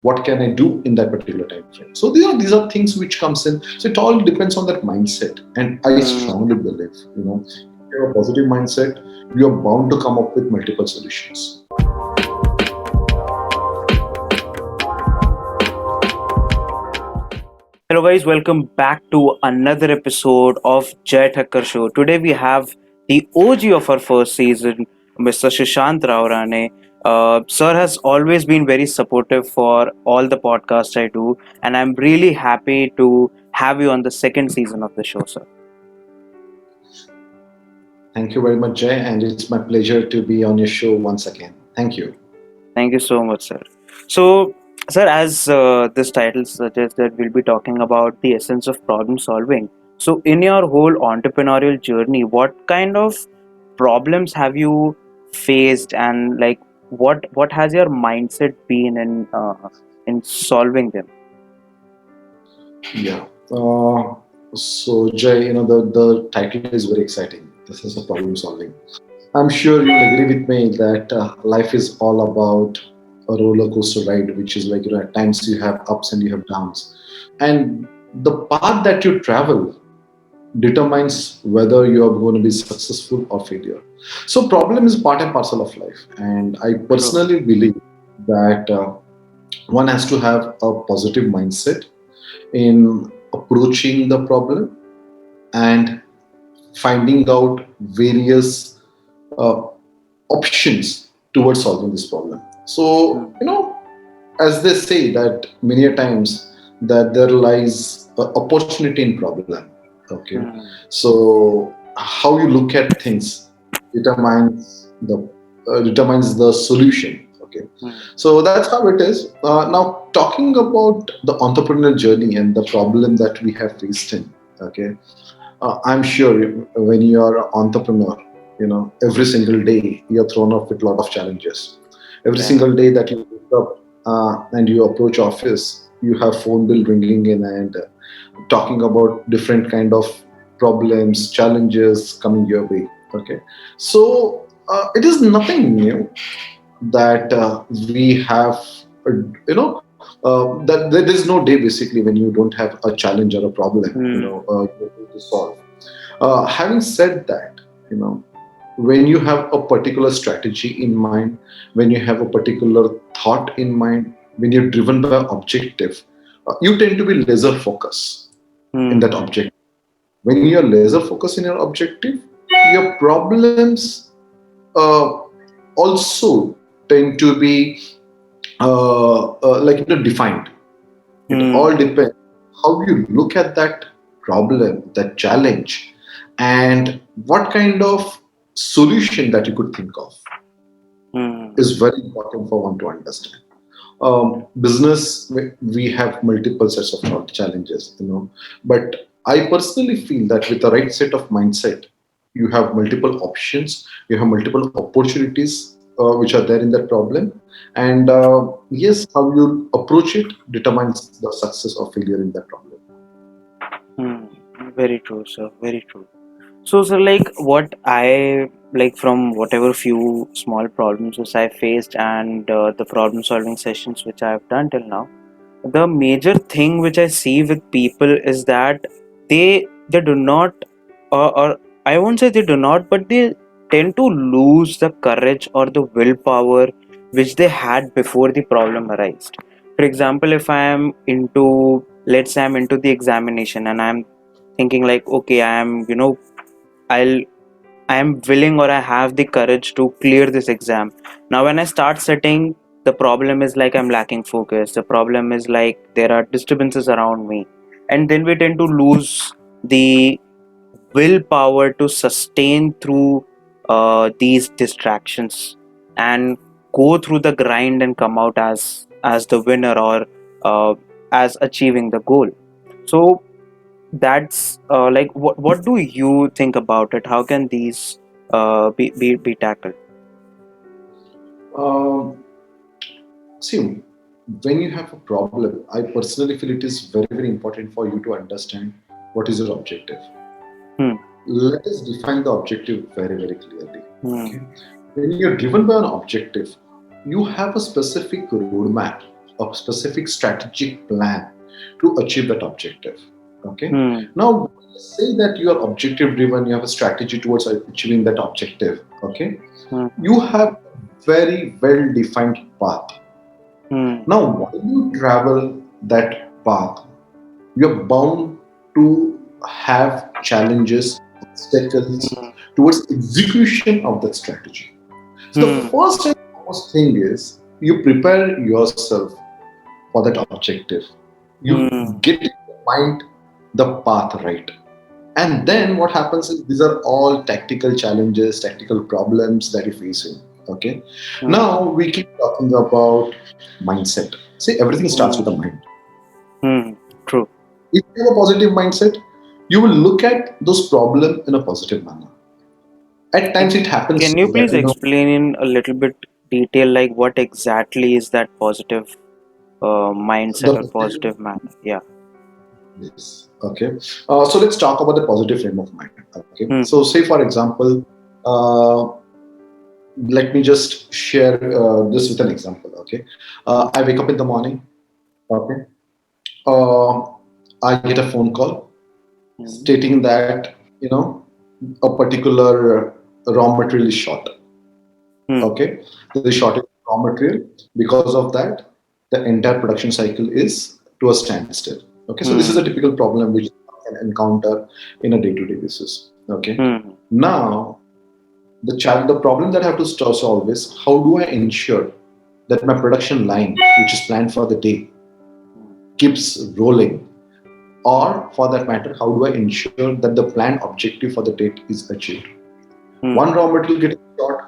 What can I do in that particular time frame? So these are things which comes in. So it all depends on that mindset. And I strongly believe, if you have a positive mindset, you are bound to come up with multiple solutions. Hello guys, welcome back to another episode of Thakkar Show. Today we have the OG of our first season, Mr. Sushant Raorane. Sir has always been very supportive for all the podcasts I do, and I'm really happy to have you on the second season of the show, sir. Thank you very much, Jay, and it's my pleasure to be on your show once again. Thank you. Thank you so much, sir. So, sir, as this title suggests, that we'll be talking about the essence of problem solving. So, in your whole entrepreneurial journey, what kind of problems have you faced, and like what has your mindset been in solving them? Yeah. So, Jay, the title is very exciting. This is a problem solving. I'm sure you'll agree with me that life is all about a roller coaster ride, which is like, at times you have ups and you have downs. And the path that you travel determines whether you are going to be successful or failure. So, problem is part and parcel of life. And I True. personally believe that one has to have a positive mindset in approaching the problem and finding out various uh, options towards solving this problem. So, Hmm. as they say that many a times that there lies opportunity in problem. Okay, Hmm. so how you look at things determines the solution. Okay, Hmm. so that's how it is. Now, talking about the entrepreneurial journey and the problem that we have faced in. Okay, I'm sure when you are an entrepreneur, every single day you're thrown up with a lot of challenges. Every Yeah. single day that you wake up and you approach office, you have phone bill ringing in and talking about different kind of problems, challenges coming your way. Okay, so it is nothing new that we have, that there is no day basically when you don't have a challenge or a problem, Hmm. you're able to solve. Having said that, when you have a particular strategy in mind, when you have a particular thought in mind, when you're driven by objective, you tend to be laser focused in that Hmm. objective. When you're laser focused in your objective, your problems also tend to be defined. It all Hmm. depends how you look at that problem, that challenge, and what kind of solution that you could think of Hmm. is very important for one to understand. Business, we have multiple sets of challenges, but I personally feel that with the right set of mindset, you have multiple options, you have multiple opportunities which are there in that problem, and yes, how you approach it determines the success or failure in that problem. Hmm. Very true, sir. Very true. So, sir, like what I like from whatever few small problems which I faced and the problem solving sessions which I have done till now, the major thing which I see with people is that they do not, or I won't say they do not, but they tend to lose the courage or the willpower which they had before the problem arose. For example, if I am into, let's say I'm into the examination and I'm thinking like, okay, I'll I am willing or I have the courage to clear this exam. Now, when I start setting, the problem is like I'm lacking focus. The problem is like there are disturbances around me. And then we tend to lose the willpower to sustain through these distractions and go through the grind and come out as the winner or as achieving the goal. So that's like what do you think about it? How can these be tackled? Um, See, when you have a problem, I personally feel it is very, very important for you to understand what is your objective. Hmm. Let us define the objective very, very clearly. Okay. Hmm. When you're driven by an objective, you have a specific roadmap, a specific strategic plan to achieve that objective. Okay. Hmm. Now, say that you are objective driven, you have a strategy towards achieving that objective. Okay. Hmm. You have a very well defined path. Hmm. Now, while you travel that path, you're bound to have challenges, obstacles Hmm. towards execution of that strategy. So the Hmm. first and foremost thing is you prepare yourself for that objective. You Hmm. get in your mind the path right. And then what happens is these are all tactical challenges, tactical problems that you're facing. Okay. Hmm. Now we keep talking about mindset. See, everything starts with Hmm. the mind. Hmm. True. If you have a positive mindset, you will look at those problems in a positive manner. At times Can it happens can you so that please explain in a little bit detail, like what exactly is that positive mindset the or positive manner? Yeah. yes. Okay. So let's talk about the positive frame of mind. Okay. So Hmm. say for example, uh, let me just share this with an example. Okay. Hmm. I wake up in the morning. Okay. Uh, I get a phone call Hmm. stating that a particular raw material is short. Hmm. Okay. There is shortage of raw material. Because of that, the entire production cycle is to a standstill. Okay. So this is a Hmm. typical problem which I can encounter in a day-to-day basis. Okay. Hmm. Now the problem that I have to solve is how do I ensure that my production line, which is planned for the day, keeps rolling, or for that matter, how do I ensure that the planned objective for the date is achieved? Hmm. One raw material getting short,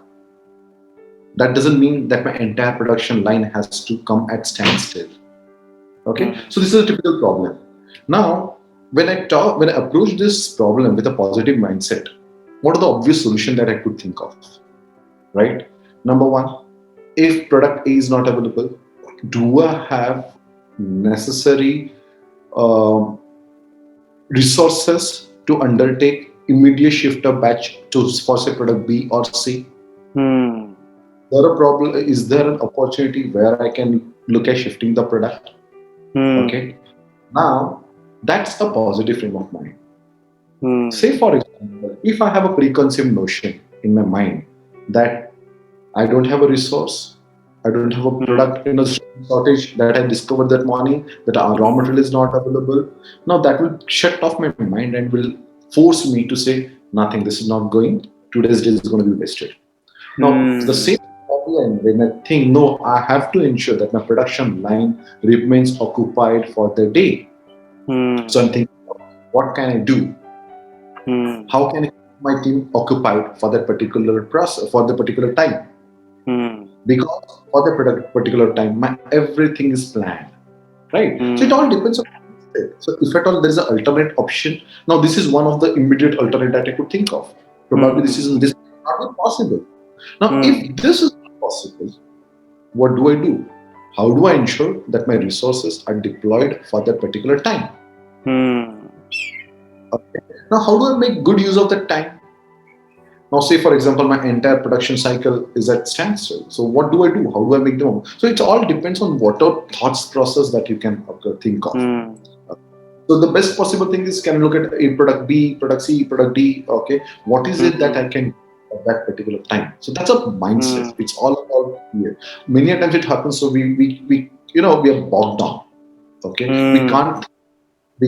that doesn't mean that my entire production line has to come at standstill. Okay, Hmm. so this is a typical problem. Now, when I approach this problem with a positive mindset, what are the obvious solution that I could think of? Right? Number one, if product A is not available, do I have necessary um, resources to undertake immediate shift of batch to for say product B or C? Hmm. There a problem? Is there an opportunity where I can look at shifting the product? Hmm. Okay. Now that's a positive frame of mind. Hmm. Say for example, if I have a preconceived notion in my mind that I don't have a resource, I don't have a Hmm. product in a shortage that I discovered that morning, that our raw Hmm. material is not available. Now that will shut off my mind and will force me to say, nothing, this is not going, today's day is going to be wasted. Now, the Hmm. same problem when I think, no, I have to ensure that my production line remains occupied for the day. So Hmm. I'm thinking, what can I do? Hmm. How can I keep my team occupied for that particular process, for the particular time? Hmm. Because for the particular time, my everything is planned, right? So it all Hmm. depends on it. So if at all there is an alternate option, now this is one of the immediate alternate that I could think of. Probably Hmm. this may not be possible. Now, Hmm. if this is not possible, what do I do? How do I ensure that my resources are deployed for that particular time? Hmm. Okay. Now, how do I make good use of that time? Now, say for example, my entire production cycle is at standstill. So, what do I do? How do I make them? So, it all depends on what are thoughts process that you can think of. Hmm. So, the best possible thing is can look at a product B, product C, product D. Okay, what is it that I Hmm. can do at that particular time? So, that's a Hmm. mindset. It's all about here. Many a times it happens. So, we we are bogged down. Okay, Hmm. we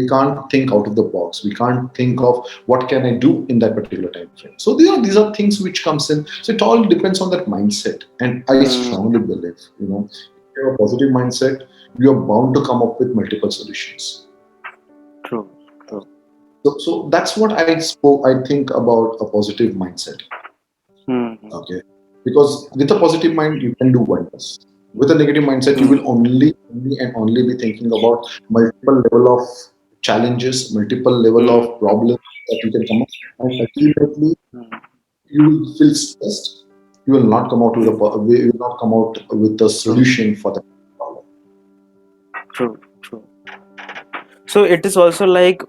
can't think out of the box, we can't think of what can I do in that particular time frame. So these are things which comes in. So it all depends on that mindset, and I strongly Hmm. believe, if you have a positive mindset, you are bound to come up with multiple solutions. True. True. So that's what I think about a positive mindset. Hmm. Okay, because with a positive mind you can do wonders. With a negative mindset you will Hmm. only and only be thinking about multiple level of challenges, multiple level of Hmm. problems that you can come up, and ultimately Hmm. you will feel stressed. You will not come out with Hmm. you will not come out with a True. solution for that problem. True. True. So it is also like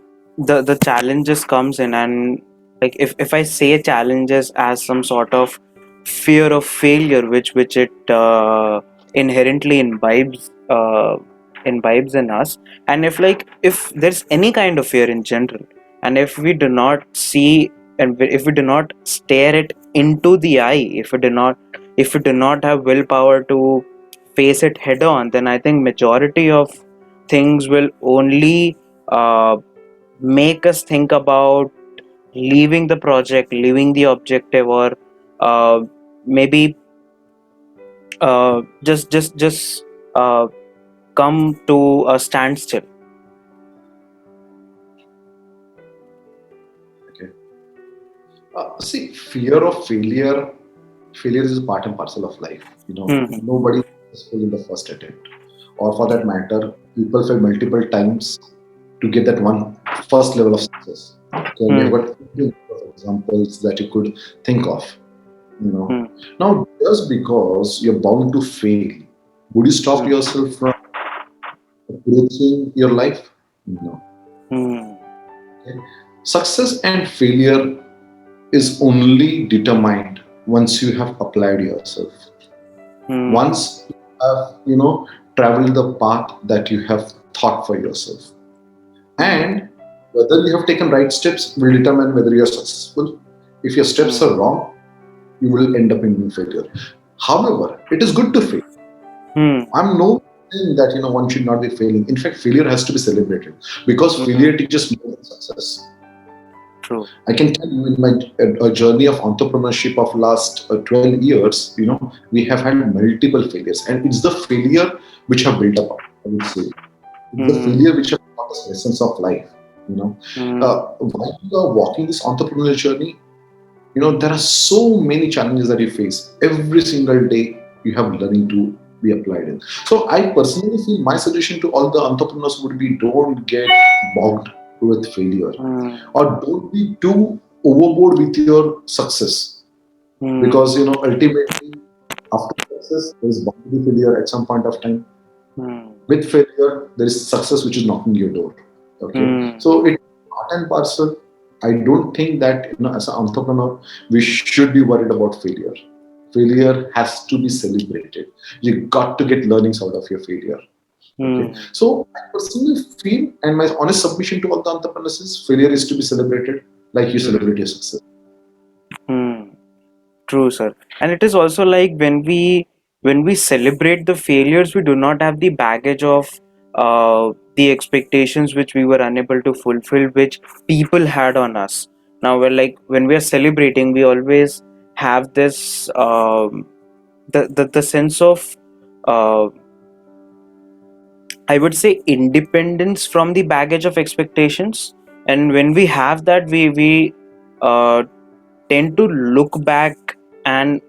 the challenges comes in, and like if I say challenges as some sort of fear of failure, which it inherently imbibes, uh, imbibes in us. And if there's any kind of fear in general, and if we do not see, and if we do not stare it into the eye, if we do not have willpower to face it head on, then I think majority of things will only uh, make us think about leaving the project, leaving the objective, or uh, maybe just come to a standstill. Okay. See, fear of failure is a part and parcel of life. Hmm. Nobody is successful in the first attempt, or for that matter, people fail multiple times to get that one first level of success. Okay, we have Hmm. got plenty of examples that you could think of. You know, Hmm. now just because you're bound to fail, would you stop Hmm. yourself from approaching your life? No. Hmm. Okay? Success and failure is only determined once you have applied yourself. Hmm. Once you have, traveled the path that you have thought for yourself. Hmm. And whether you have taken right steps will determine whether you are successful. If your steps Hmm. are wrong, you will end up in failure. However, it is good to fail. Hmm. I'm no saying that one should not be failing. In fact, failure has to be celebrated because Hmm. failure teaches more than success. True. I can tell you in my journey of entrepreneurship of last 12 years, we have had multiple failures, and it's the failure which have built up. I would say it's the Hmm. failure which have taught us lessons of life. You know, Hmm. while you are walking this entrepreneurial journey, there are so many challenges that you face every single day. You have learning to be applied in. So I personally feel my suggestion to all the entrepreneurs would be: don't get bogged with failure, Hmm. or don't be too overboard with your success, Hmm. because ultimately after success there is bound to be failure at some point of time. Hmm. With failure there is success which is knocking your door. Okay, Hmm. so it's part and parcel. I don't think that as an entrepreneur we should be worried about failure. Failure has to be celebrated. You got to get learnings out of your failure. Okay, Hmm. so I personally feel, and my honest submission to all the entrepreneurs is, failure is to be celebrated like you Hmm. celebrate your success. Hmm. True, sir. And it is also like when we celebrate the failures, we do not have the baggage of the expectations which we were unable to fulfill, which people had on us. Now, we're like when we are celebrating, we always have this the sense of uh, I would say independence from the baggage of expectations. And when we have that, we uh, tend to look back and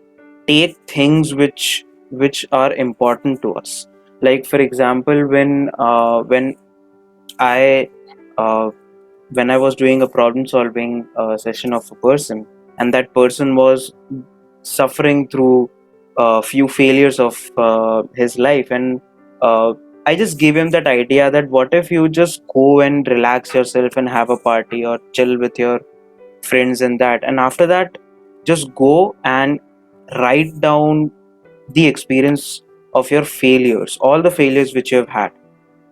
take things which are important to us. Like for example, I uh, when I was doing a problem solving session of a person, and that person was suffering through a few failures of his life, and uh, I just gave him that idea that what if you just go and relax yourself and have a party or chill with your friends, and that, and after that just go and write down the experience of your failures, all the failures which you have had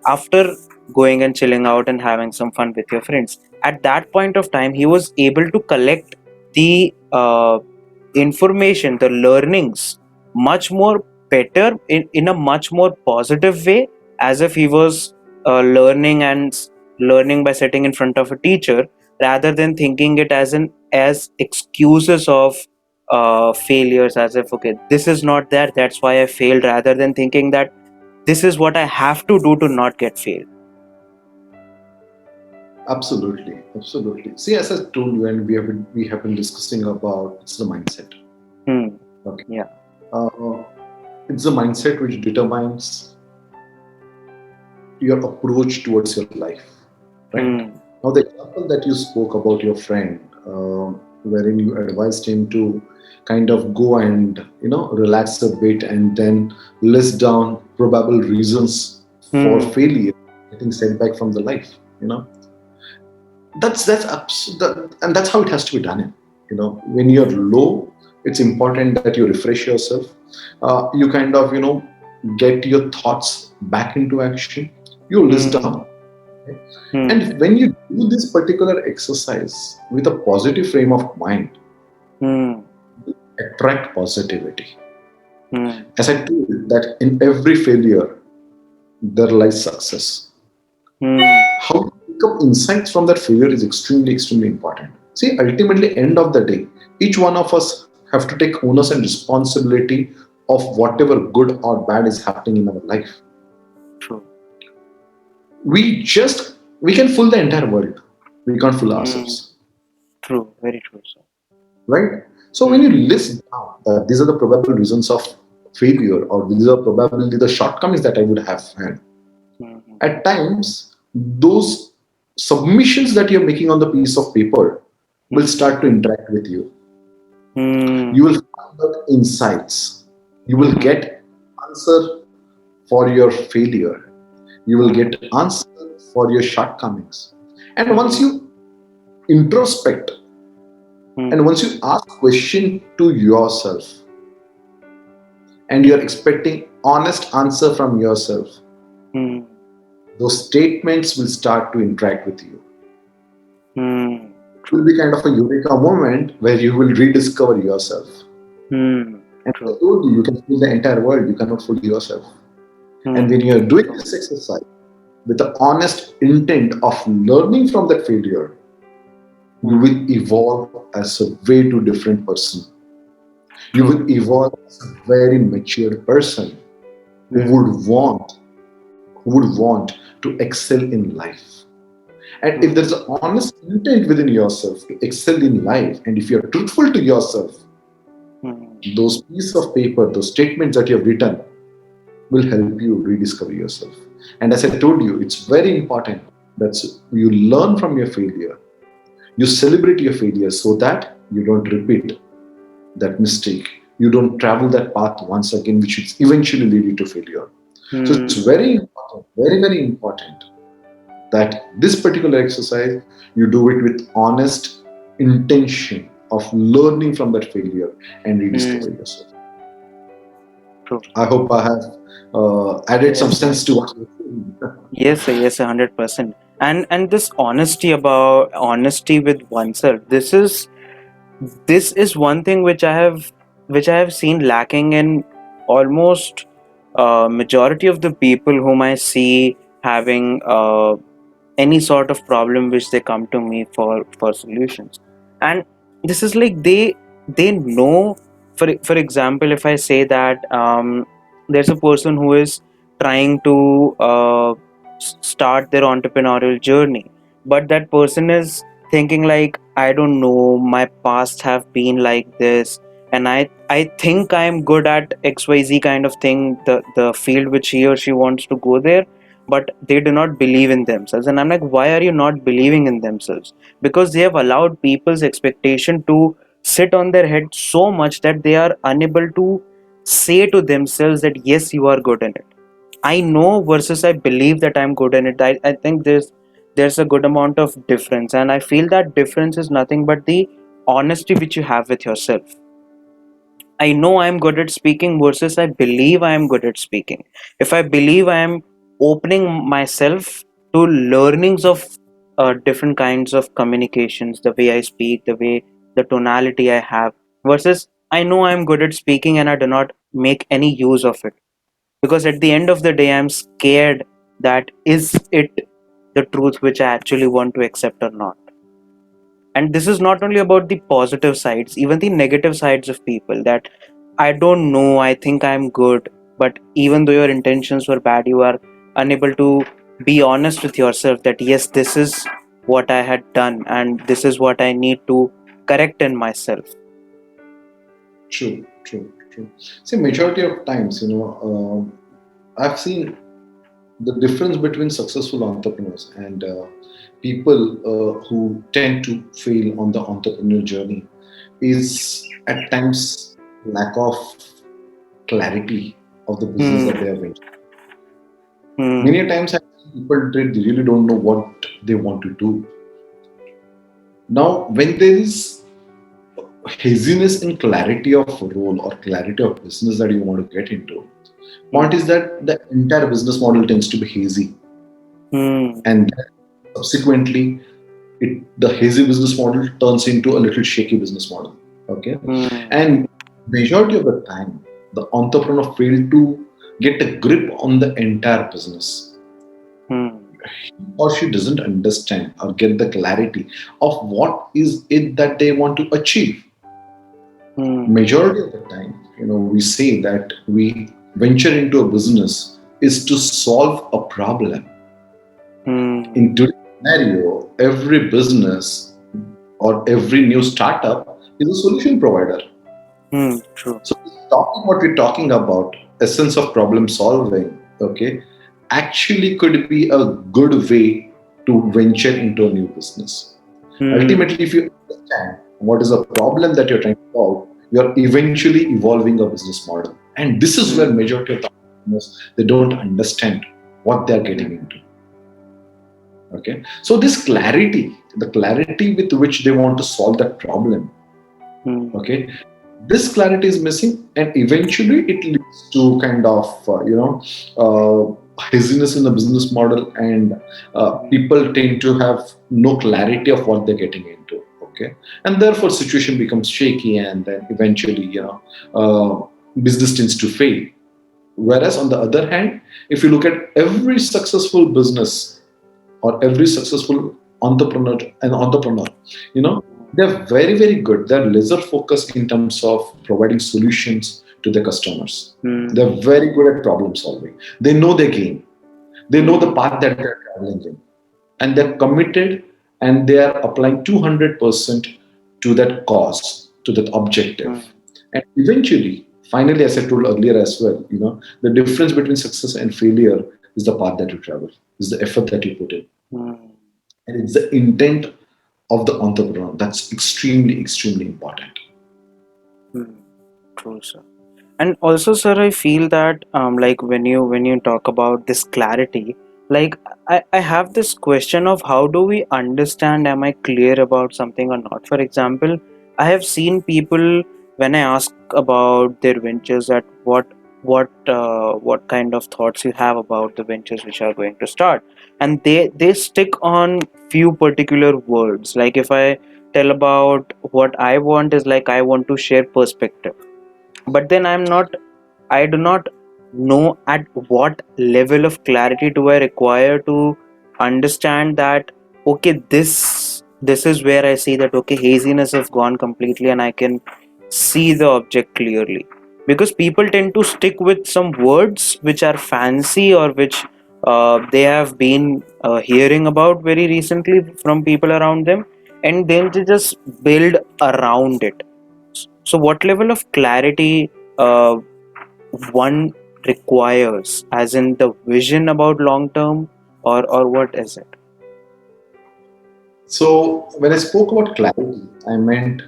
after going and chilling out and having some fun with your friends. At that point of time, he was able to collect the information, the learnings, much more better, in a much more positive way, as if he was learning by sitting in front of a teacher, rather than thinking it as excuses of failures, as if okay, this is not there, that's why I failed, rather than thinking that this is what I have to do to not get failed. Absolutely, absolutely. See, as I told you, and we have been discussing about, it's the mindset. Hmm. Okay, Yeah. uh, it's the mindset which determines your approach towards your life, right? Hmm. Now, the example that you spoke about your friend, wherein you advised him to kind of go and relax a bit and then list down probable reasons for Hmm. failure, getting setback from the life. And that's how it has to be done. When you're low, it's important that you refresh yourself. You kind of get your thoughts back into action, you list Hmm. down. Okay? Hmm. And when you do this particular exercise with a positive frame of mind, Hmm. attract positivity. Hmm. As I told you, that in every failure, there lies success. Hmm. How to pick up insights from that failure is extremely, extremely important. See, ultimately, end of the day, each one of us have to take onus and responsibility of whatever good or bad is happening in our life. True. We can fool the entire world. We can't fool Hmm. ourselves. True. Very true, sir. Right? So when you Hmm. list down that these are the probable reasons of failure or these are probably the shortcomings that I would have had, Hmm. at times those submissions that you're making on the piece of paper will Hmm. start to interact with you. Hmm. You will find out insights. You will Hmm. get answer for your failure. You will Hmm. get answer for your shortcomings. And once Hmm. you introspect and Hmm. once you ask question to yourself and you're expecting honest answer from yourself, Hmm. those statements will start to interact with you. Hmm. It will True. be kind of a eureka moment where you will rediscover yourself. Hmm. And as I True. told you, you can fool the entire world, you cannot fool yourself. And when Hmm. you're doing True. this exercise with the honest intent of learning from that failure, you Hmm. will evolve as a way too different person. You True. will evolve as a very mature person who Hmm. would want to excel in life. And if Hmm. there's an honest intent within yourself to excel in life, and if you're truthful to yourself, Hmm. those pieces of paper, those statements that you have written will help you rediscover yourself. And as I told you, it's very important that you learn from your failure. You celebrate your failure so that you don't repeat that mistake. You don't travel that path once again, which will eventually lead you to failure. So it's Hmm. very important, very, very important that this particular exercise you do it with honest intention of learning from that failure and rediscover Hmm. yourself. True. I hope I have added some Yes, sir. sense to what you're saying. Yes, sir. Yes, 100%. And this honesty about honesty with oneself. This is one thing which I have seen lacking in almost majority of the people whom I see having any sort of problem which they come to me for solutions. And this is like they know, for example, if I say that there's a person who is trying to start their entrepreneurial journey, but that person is thinking like, I don't know, my past have been like this, and I think I'm good at XYZ kind of thing, the field which he or she wants to go there, but they do not believe in themselves. And I'm like, why are you not believing in themselves? Because they have allowed people's expectation to sit on their head so much that they are unable to say to themselves that yes, you are good in it. I know versus I believe that I'm good in it. I think there's a good amount of difference, and I feel that difference is nothing but the honesty which you have with yourself. I know I'm good at speaking versus I believe I am good at speaking. If I believe I am opening myself to learnings of different kinds of communications, the way I speak, the way the tonality I have, versus I know I'm good at speaking and I do not make any use of it. Because at the end of the day, I'm scared that is it the truth which I actually want to accept or not. And this is not only about the positive sides, even the negative sides of people, that I don't know, I think I'm good, but even though your intentions were bad, you are unable to be honest with yourself that yes, this is what I had done and this is what I need to correct in myself. True, true, true. See, majority of times, I've seen the difference between successful entrepreneurs and people who tend to fail on the entrepreneurial journey is at times lack of clarity of the business that Hmm. they are in. Many Hmm. a times I see people they really don't know what they want to do. Now, when there is haziness in clarity of role or clarity of business that you want to get into, Hmm. Point is that the entire business model tends to be hazy, Hmm. and then subsequently, the hazy business model turns into a little shaky business model. Okay, Hmm. and majority of the time, the entrepreneur fail to get a grip on the entire business. Hmm. He or she doesn't understand or get the clarity of what is it that they want to achieve. Hmm. Majority of the time, we say that we venture into a business is to solve a problem. Hmm. In today's scenario, every business or every new startup is a solution provider. Hmm. True. So this topic, what we're talking about, essence of problem solving, okay, actually could be a good way to venture into a new business. Hmm. Ultimately, if you understand what is a problem that you're trying to solve, you're eventually evolving a business model. And this is where Hmm. majority of the entrepreneurs, they don't understand what they're getting Hmm. into. Okay. So this clarity, the clarity with which they want to solve that problem, Hmm. okay, this clarity is missing, and eventually it leads to kind of haziness in the business model, and people tend to have no clarity of what they're getting into. Okay, and therefore situation becomes shaky, and then eventually business tends to fail. Whereas on the other hand, if you look at every successful business or every successful entrepreneur, you know they're very very good, they're laser focused in terms of providing solutions to their customers. Hmm. They're very good at problem solving, they know their game, they know the Hmm. path that they're traveling in, and they're committed, and they are applying 200% to that cause, to that objective. Hmm. And eventually, finally, as I told earlier as well, the difference between success and failure is the path that you travel, is the effort that you put in, Hmm. and it's the intent of the entrepreneur that's extremely extremely important. Hmm. True, sir. And also, sir, I feel that like when you talk about this clarity, like I have this question of how do we understand, am I clear about something or not? For example, I have seen people, when I ask about their ventures, that what kind of thoughts you have about the ventures which are going to start, and they stick on few particular words. Like if I tell about what I want, is like I want to share perspective, but then I do not know at what level of clarity do I require to understand that okay, this is where I see that okay, haziness has gone completely and I can see the object clearly. Because people tend to stick with some words which are fancy, or which they have been hearing about very recently from people around them, and then they just build around it. So what level of clarity uh, one requires, as in the vision about long term, or what is it? So when I spoke about clarity, I meant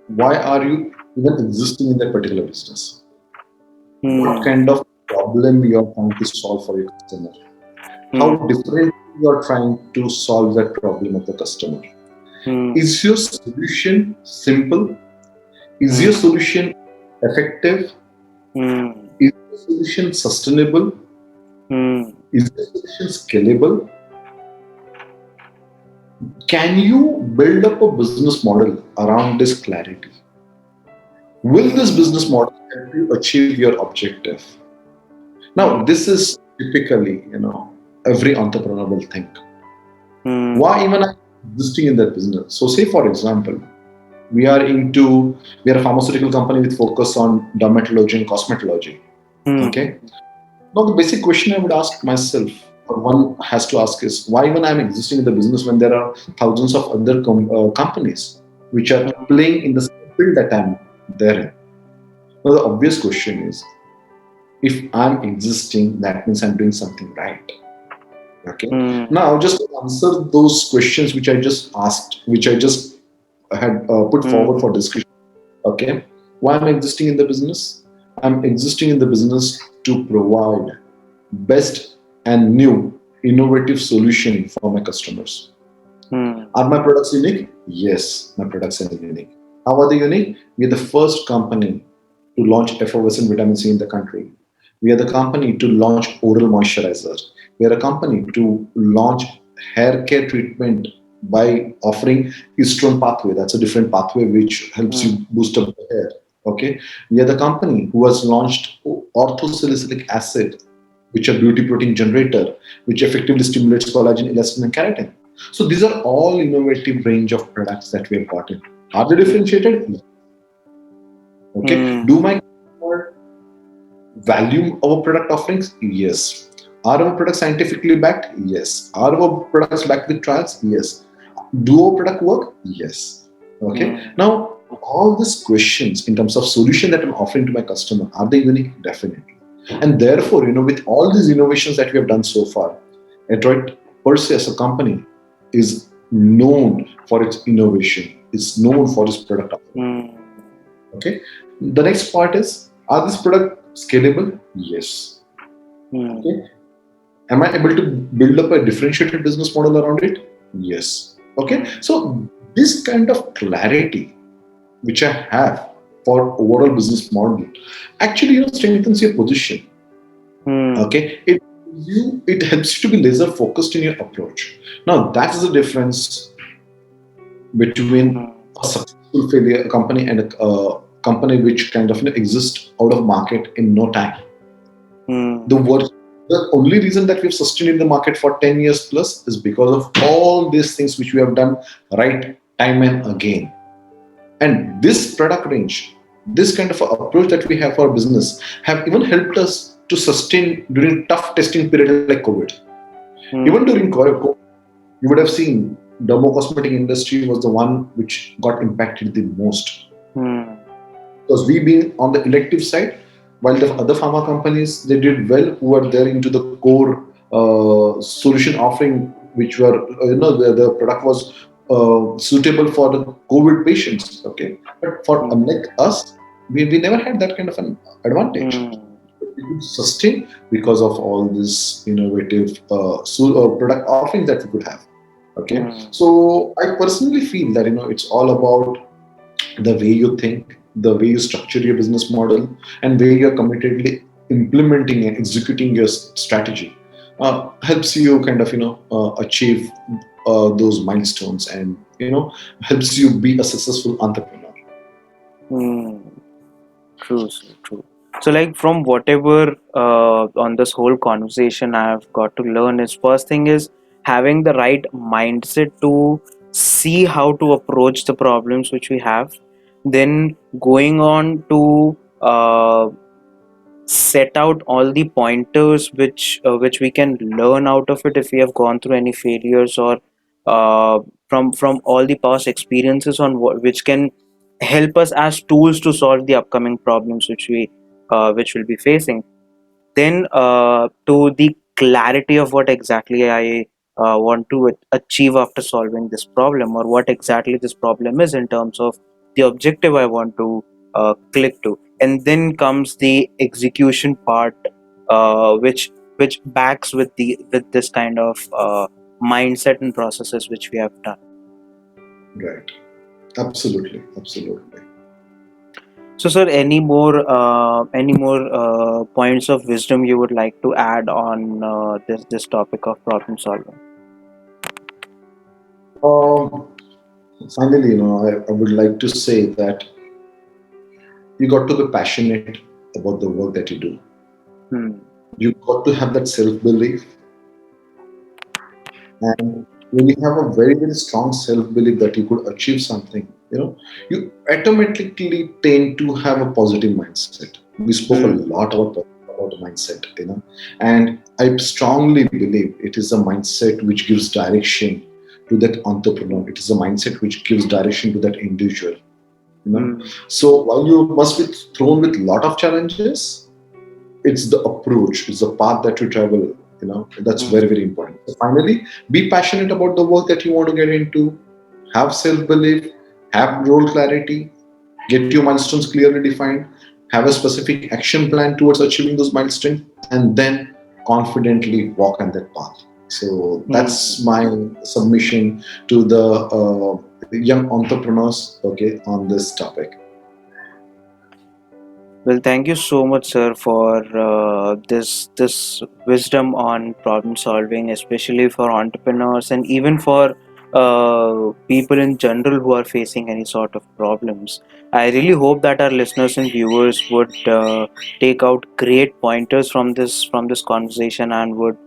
why are you even existing in that particular business? What Hmm. kind of problem you are trying to solve for your customer? How Hmm. different you are trying to solve that problem of the customer? Hmm. Is your solution simple? Is your Hmm. solution effective? Hmm. Is your solution sustainable? Hmm. Is your solution scalable? Can you build up a business model around this clarity? Will this business Hmm. model help you achieve your objective? Now, Hmm. this is typically, every entrepreneur will think. Hmm. Why even I'm existing in that business? So, say for example, we are a pharmaceutical company with focus on dermatology and cosmetology. Hmm. Okay. Now, the basic question I would ask myself, or one has to ask, is why even I'm existing in the business when there are thousands of other companies which are playing in the same field that I'm there in? Now, the obvious question is, if I'm existing, that means I'm doing something right. Okay. Hmm. Now, just to answer those questions which I just asked, which I just had put forward for Hmm. discussion. Okay. Why am I existing in the business? I'm existing in the business to provide best and new innovative solution for my customers. Hmm. Are my products unique? Yes, my products are unique. How are they unique? We are the first company to launch effervescent vitamin C in the country. We are the company to launch oral moisturizer. We are a company to launch hair care treatment by offering estrone pathway. That's a different pathway which helps mm, you boost up the hair. Okay. We are the company who has launched orthosalicylic acid, which are beauty protein generator, which effectively stimulates collagen, elastin, and keratin. So these are all innovative range of products that we have gotten. Are they mm, differentiated? Okay. mm, Do my customer value our product offerings? Yes. Are our products scientifically backed? Yes. Are our products backed with trials? Yes. Do our product work? Yes. Okay. mm, Now, all these questions in terms of solution that I'm offering to my customer, are they unique? Definitely. And therefore, with all these innovations that we have done so far, Adroit per se as a company is known for its innovation, is known for its product offering. mm, Okay. The next part is, are this product scalable? Yes. mm, Okay. Am I able to build up a differentiated business model around it? Yes. Okay. mm, So this kind of clarity which I have for overall business model actually strengthens your position. mm, Okay. It helps you to be laser focused in your approach. Now that's the difference between mm, a successful failure company and a company which kind of exists out of market in no time. The mm, work, the only reason that we've sustained in the market for 10 years plus is because of all these things which we have done right time and again. And this product range, this kind of approach that we have for our business have even helped us to sustain during tough testing period like COVID. Even mm, during COVID, you would have seen derma cosmetic industry was the one which got impacted the most, mm, because we being on the elective side, while the other pharma companies they did well, who were there into the core solution offering, which were the product was suitable for the COVID patients. Okay, but for unlike us, we never had that kind of an advantage. mm, We could sustain because of all this innovative product offerings that we could have. Okay, mm, so I personally feel that it's all about the way you think, the way you structure your business model, and way you're committedly implementing and executing your strategy helps you kind of achieve those milestones, and helps you be a successful entrepreneur. mm. True, sir, true. So, like from whatever on this whole conversation I've got to learn is first thing is having the right mindset to see how to approach the problems which we have. Then going on to set out all the pointers which we can learn out of it if we have gone through any failures or from all the past experiences on which can help us as tools to solve the upcoming problems which we'll be facing. Then to the clarity of what exactly I want to achieve after solving this problem, or what exactly this problem is in terms of the objective I want to click to. And then comes the execution part, which backs with this kind of mindset and processes which we have done. Right. Absolutely. Absolutely. So, sir, any more points of wisdom you would like to add on this topic of problem solving? um, Finally, I would like to say that you got to be passionate about the work that you do. Hmm. You got to have that self belief. And when you have a very, very strong self belief that you could achieve something, you automatically tend to have a positive mindset. We spoke a Hmm. lot about mindset, and I strongly believe it is a mindset which gives direction to that entrepreneur. It is a mindset which gives direction to that individual. Hmm. So while you must be thrown with a lot of challenges, it's the approach, it's the path that you travel, that's Hmm. very, very important. So finally, be passionate about the work that you want to get into, have self-belief, have role clarity, get your milestones clearly defined, have a specific action plan towards achieving those milestones, and then confidently walk on that path. So Hmm. that's my submission to the young entrepreneurs, okay, on this topic. Well, thank you so much, sir, for this wisdom on problem solving, especially for entrepreneurs and even for people in general who are facing any sort of problems. I really hope that our listeners and viewers would take out great pointers from this conversation and would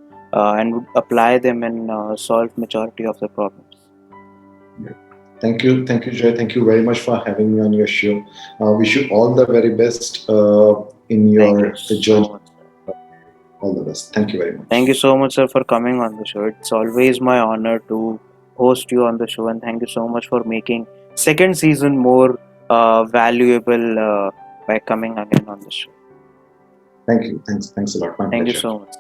apply them and solve majority of the problems. Yeah. Thank you, Joy. Thank you very much for having me on your show. Wish you all the very best in Thank you your so journey. much. All the best. Thank you very Thank much. you so much, sir, for coming on the show. It's always my honor to host you on the show, and thank you so much for making second season more valuable by coming again on the show. Thank you. Thanks. Thanks a lot. My Thank you pleasure. so much.